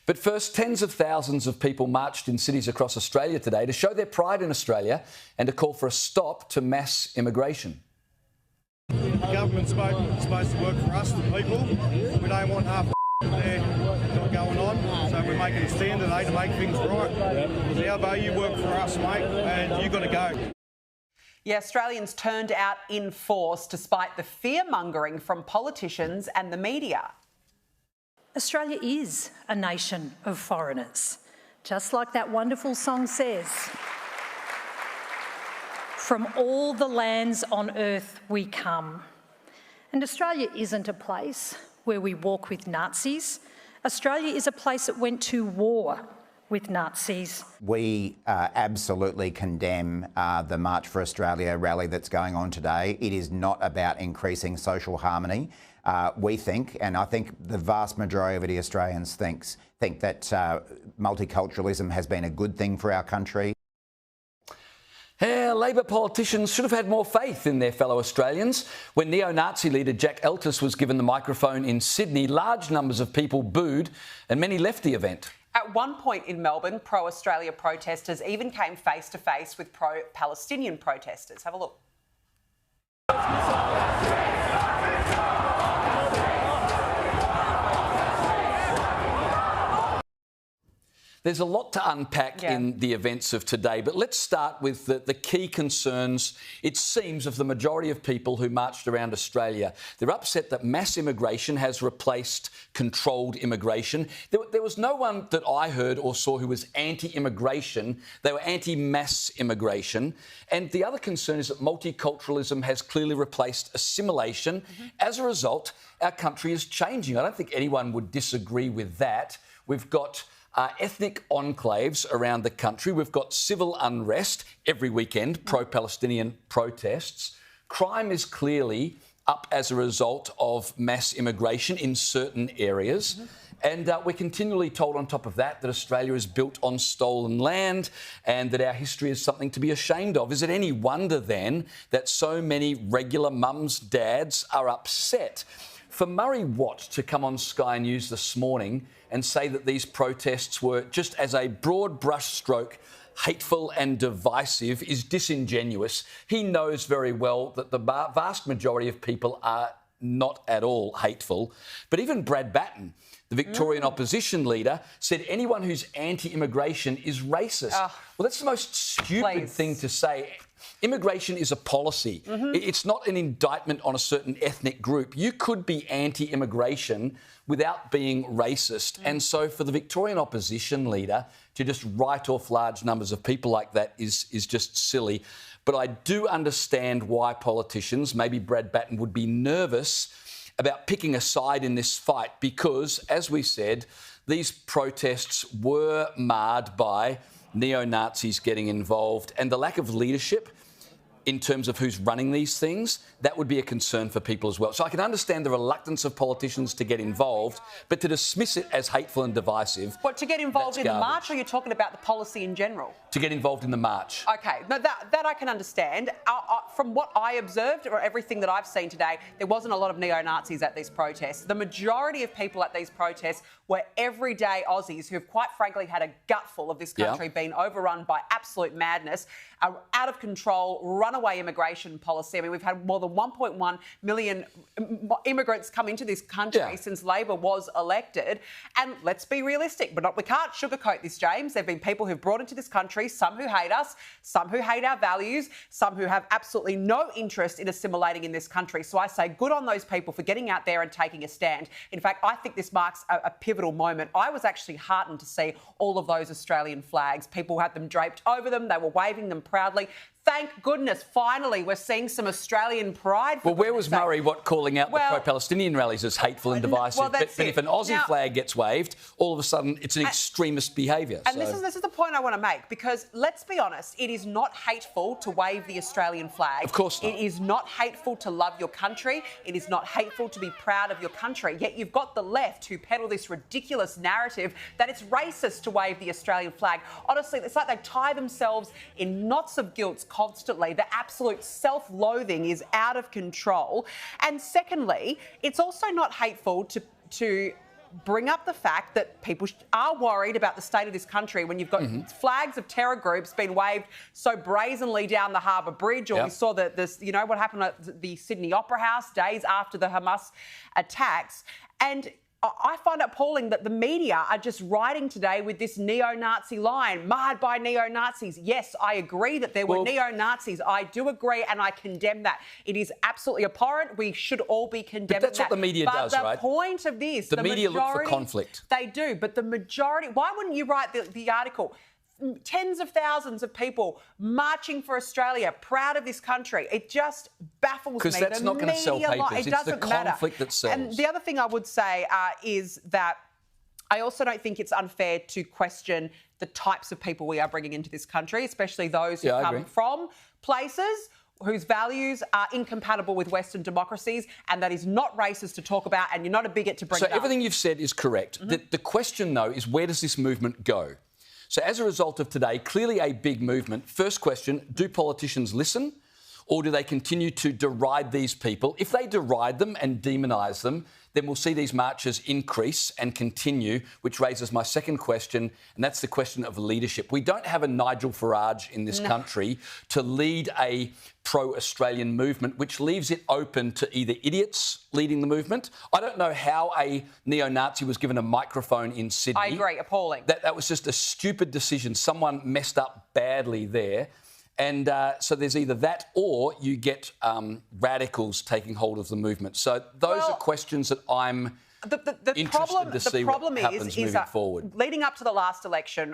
But first, tens of thousands of people marched in cities across Australia today to show their pride in Australia and to call for a stop to mass immigration. The government's supposed to work for us, the people. We don't want half there not going on, so we're making a stand today to make things right. Albo, you work for us, mate, and you've got to go. Yeah, Australians turned out in force despite the fear-mongering from politicians and the media. Australia is a nation of foreigners, just like that wonderful song says. From all the lands on earth we come. And Australia isn't a place where we walk with Nazis. Australia is a place that went to war with Nazis. We absolutely condemn the March for Australia rally that's going on today. It is not about increasing social harmony. We think, and I think the vast majority of the Australians think that multiculturalism has been a good thing for our country. Labor politicians should have had more faith in their fellow Australians. When neo-Nazi leader Jack Eltis was given the microphone in Sydney, large numbers of people booed and many left the event. At one point in Melbourne, pro-Australia protesters even came face-to-face with pro-Palestinian protesters. Have a look. There's a lot to unpack in the events of today, but let's start with the key concerns, it seems, of the majority of people who marched around Australia. They're upset that mass immigration has replaced controlled immigration. There was no one that I heard or saw who was anti-immigration. They were anti-mass immigration. And the other concern is that multiculturalism has clearly replaced assimilation. As a result, our country is changing. I don't think anyone would disagree with that. We've got ethnic enclaves around the country. We've got civil unrest every weekend, pro-Palestinian protests. Crime is clearly up as a result of mass immigration in certain areas. And we're continually told on top of that that Australia is built on stolen land and that our history is something to be ashamed of. Is it any wonder then that so many regular mums, dads are upset? For Murray Watt to come on Sky News this morning and say that these protests were, just as a broad brushstroke, hateful and divisive is disingenuous. He knows very well that the vast majority of people are not at all hateful. But even Brad Batten, the Victorian opposition leader, said anyone who's anti-immigration is racist. Well, that's the most stupid thing to say. Immigration is a policy. It's not an indictment on a certain ethnic group. You could be anti-immigration without being racist. And so for the Victorian opposition leader to just write off large numbers of people like that is just silly. But I do understand why politicians, maybe Brad Batten, would be nervous about picking a side in this fight because, as we said, these protests were marred by neo-Nazis getting involved and the lack of leadership in terms of who's running these things, that would be a concern for people as well. So I can understand the reluctance of politicians to get involved, but to dismiss it as hateful and divisive... What, to get involved in the march, or you're talking about the policy in general? To get involved in the march. OK, no, that I can understand. From what I observed, or everything that I've seen today, there wasn't a lot of neo-Nazis at these protests. The majority of people at these protests were everyday Aussies who've quite frankly had a gutful of this country being overrun by absolute madness, out of control, runaway immigration policy. I mean, we've had more than 1.1 million immigrants come into this country since Labor was elected. And let's be realistic, but we can't sugarcoat this, James. There have been people who've brought into this country, some who hate us, some who hate our values, some who have absolutely no interest in assimilating in this country. So I say good on those people for getting out there and taking a stand. In fact, I think this marks a pivotal moment. I was actually heartened to see all of those Australian flags. People had them draped over them. They were waving them proudly. Thank goodness, finally, we're seeing some Australian pride. Well, where was Murray Watt calling out the pro-Palestinian rallies as hateful and divisive? But if an Aussie flag gets waved, all of a sudden it's an extremist behaviour. And this is the point I want to make, because let's be honest, it is not hateful to wave the Australian flag. Of course not. It is not hateful to love your country. It is not hateful to be proud of your country. Yet you've got the left who peddle this ridiculous narrative that it's racist to wave the Australian flag. Honestly, it's like they tie themselves in knots of guilt constantly. The absolute self-loathing is out of control. And secondly, it's also not hateful to bring up the fact that people are worried about the state of this country when you've got flags of terror groups being waved so brazenly down the Harbour Bridge, or we saw what happened at the Sydney Opera House days after the Hamas attacks. And I find it appalling that the media are just writing today with this neo-Nazi line, marred by neo-Nazis. Yes, I agree that there were neo-Nazis. I do agree, and I condemn that. It is absolutely abhorrent. We should all be condemning that. But that's what the media does, right? But the point of this... The media look for conflict. They do, but the majority... Why wouldn't you write the article? Tens of thousands of people marching for Australia, proud of this country. It just baffles me. Because that's not going to sell papers. It's the conflict that sells. And the other thing I would say is that I also don't think it's unfair to question the types of people we are bringing into this country, especially those who come from places whose values are incompatible with Western democracies, and that is not racist to talk about, and you're not a bigot to bring it up. So everything you've said is correct. The question, though, is where does this movement go? So as a result of today, clearly a big movement. First question, do politicians listen, or do they continue to deride these people? If they deride them and demonise them, then we'll see these marches increase and continue, which raises my second question, and that's the question of leadership. We don't have a Nigel Farage in this country to lead a pro-Australian movement, which leaves it open to either idiots leading the movement. I don't know how a neo-Nazi was given a microphone in Sydney. I agree, appalling. That was just a stupid decision. Someone messed up badly there. And so there's either that or you get radicals taking hold of the movement. So those are questions that I'm interested to see what happens moving forward. Leading up to the last election,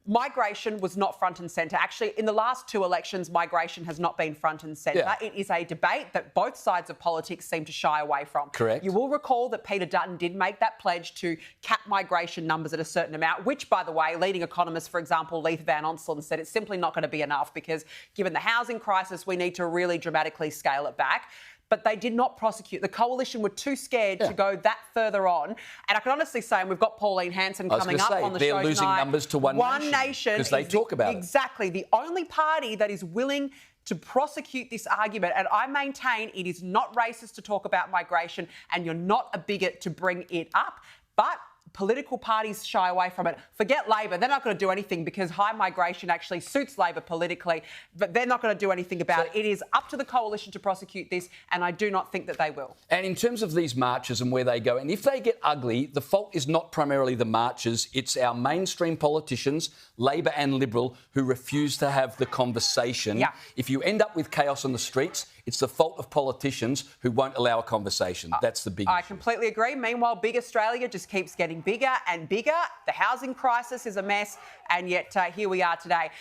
migration was not front and centre. Actually, in the last two elections, migration has not been front and centre. Yeah. It is a debate that both sides of politics seem to shy away from. Correct. You will recall that Peter Dutton did make that pledge to cap migration numbers at a certain amount, which, by the way, leading economists, for example, Leith Van Onselen, said it's simply not going to be enough because given the housing crisis, we need to really dramatically scale it back. But they did not prosecute. The coalition were too scared to go that further on. And I can honestly say, and we've got Pauline Hanson coming up on the show tonight. They're losing numbers to One Nation because they talk about it. Exactly. The only party that is willing to prosecute this argument, and I maintain it is not racist to talk about migration and you're not a bigot to bring it up, but political parties shy away from it. Forget Labor. They're not going to do anything because high migration actually suits Labor politically, but they're not going to do anything about it. It is up to the coalition to prosecute this, and I do not think that they will. And in terms of these marches and where they go, and if they get ugly, the fault is not primarily the marchers, it's our mainstream politicians, Labor and Liberal, who refuse to have the conversation. Yeah. If you end up with chaos on the streets, it's the fault of politicians who won't allow a conversation. That's the big issue. I completely agree. Meanwhile, big Australia just keeps getting bigger and bigger. The housing crisis is a mess, and yet here we are today.